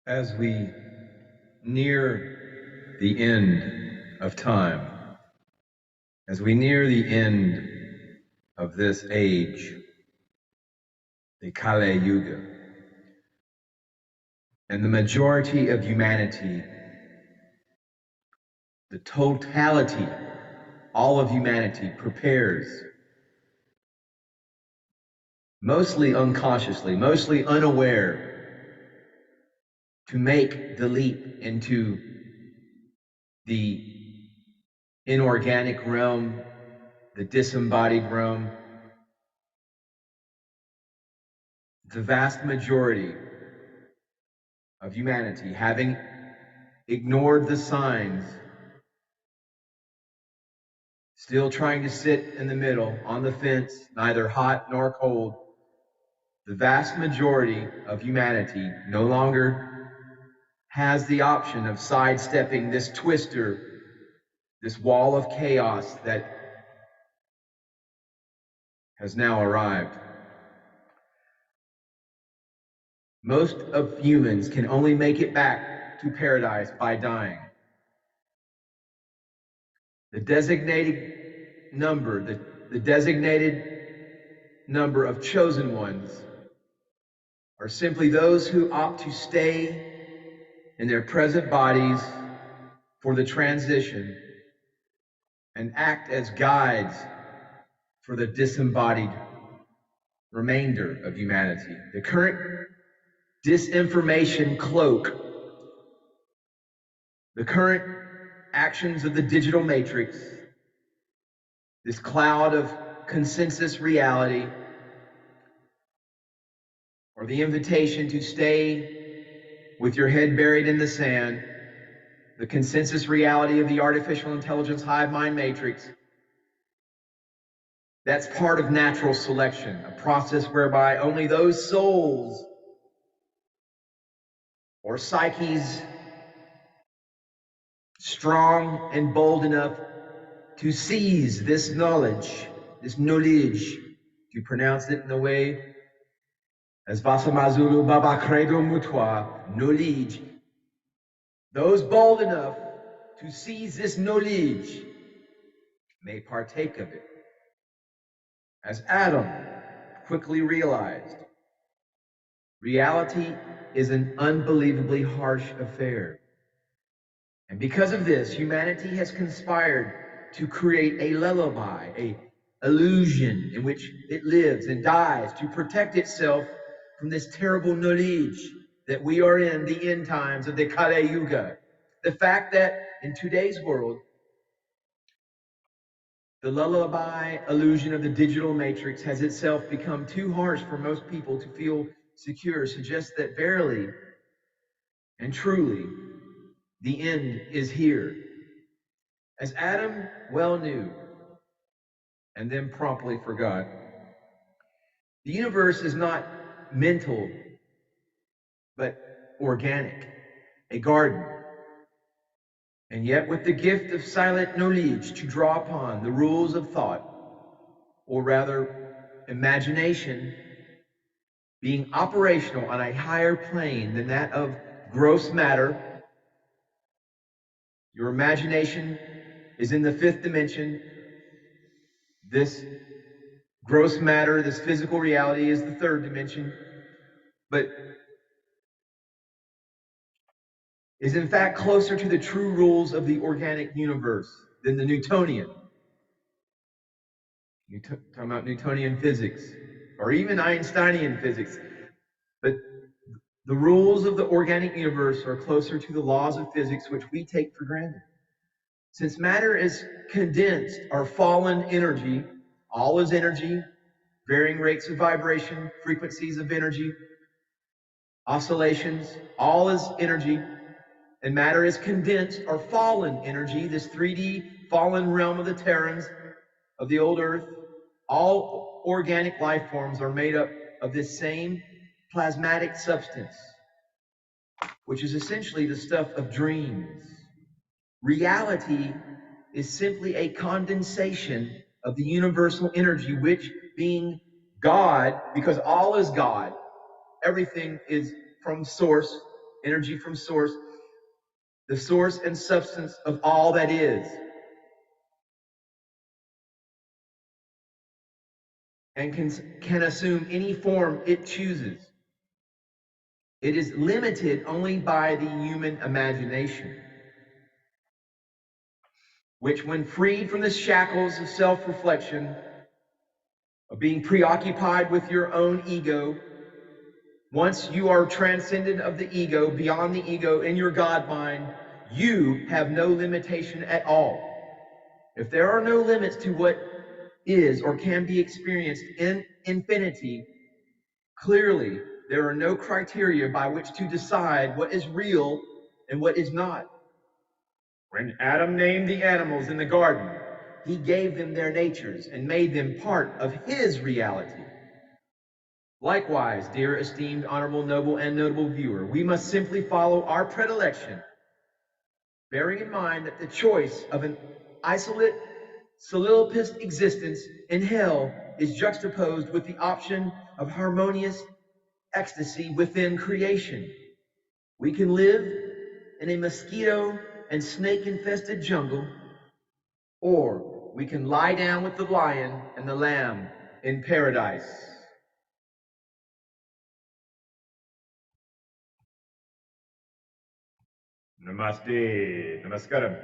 As we near the end of time, as we near the end of this age, the Kali Yuga, and the majority of humanity, the totality, all of humanity prepares, mostly unconsciously, mostly unaware, to make the leap into the inorganic realm, the disembodied realm. The vast majority of humanity, having ignored the signs, still trying to sit in the middle, on the fence, neither hot nor cold, the vast majority of humanity no longer has the option of sidestepping this twister, this wall of chaos that has now arrived. Most of humans can only make it back to paradise by dying. The designated number of chosen ones are simply those who opt to stay in their present bodies for the transition and act as guides for the disembodied remainder of humanity. The current disinformation cloak, the current actions of the digital matrix, this cloud of consensus reality, or the invitation to stay with your head buried in the sand, the consensus reality of the artificial intelligence hive mind matrix, that's part of natural selection, a process whereby only those souls or psyches strong and bold enough to seize this knowledge, to pronounce it in the way as Vasamazulu Baba Credo Mutwa, knowledge. Those bold enough to seize this knowledge may partake of it. As Adam quickly realized, reality is an unbelievably harsh affair. And because of this, humanity has conspired to create a lullaby, a illusion in which it lives and dies to protect itself from this terrible knowledge that we are in the end times of the Kali Yuga. The fact that in today's world, the lullaby illusion of the digital matrix has itself become too harsh for most people to feel secure suggests that verily and truly the end is here. As Adam well knew, and then promptly forgot, the universe is not mental, but organic, a garden. And yet with the gift of silent knowledge to draw upon the rules of thought, or rather imagination, being operational on a higher plane than that of gross matter, your imagination is in the fifth dimension. This gross matter, this physical reality, is the third dimension, but is in fact closer to the true rules of the organic universe than the Newtonian. You're talking about Newtonian physics, or even Einsteinian physics, but the rules of the organic universe are closer to the laws of physics which we take for granted. Since matter is condensed or fallen energy, all is energy, varying rates of vibration, frequencies of energy, oscillations, all is energy, and matter is condensed or fallen energy, this 3D fallen realm of the Terrans, of the old Earth. All organic life forms are made up of this same plasmatic substance, which is essentially the stuff of dreams. Reality is simply a condensation of the universal energy, which being God, because all is God, everything is from source energy from source, the source and substance of all that is, and can assume any form it chooses. It is limited only by the human imagination, which, when freed from the shackles of self-reflection, of being preoccupied with your own ego, once you are transcendent of the ego, beyond the ego, in your God mind, you have no limitation at all. If there are no limits to what is or can be experienced in infinity, clearly there are no criteria by which to decide what is real and what is not. When Adam named the animals in the garden, he gave them their natures and made them part of his reality. Likewise, dear esteemed, honorable, noble, and notable viewer, we must simply follow our predilection, bearing in mind that the choice of an isolate, soliloquist existence in hell is juxtaposed with the option of harmonious ecstasy within creation. We can live in a mosquito and snake-infested jungle, or we can lie down with the lion and the lamb in paradise. Namaste, namaskaram.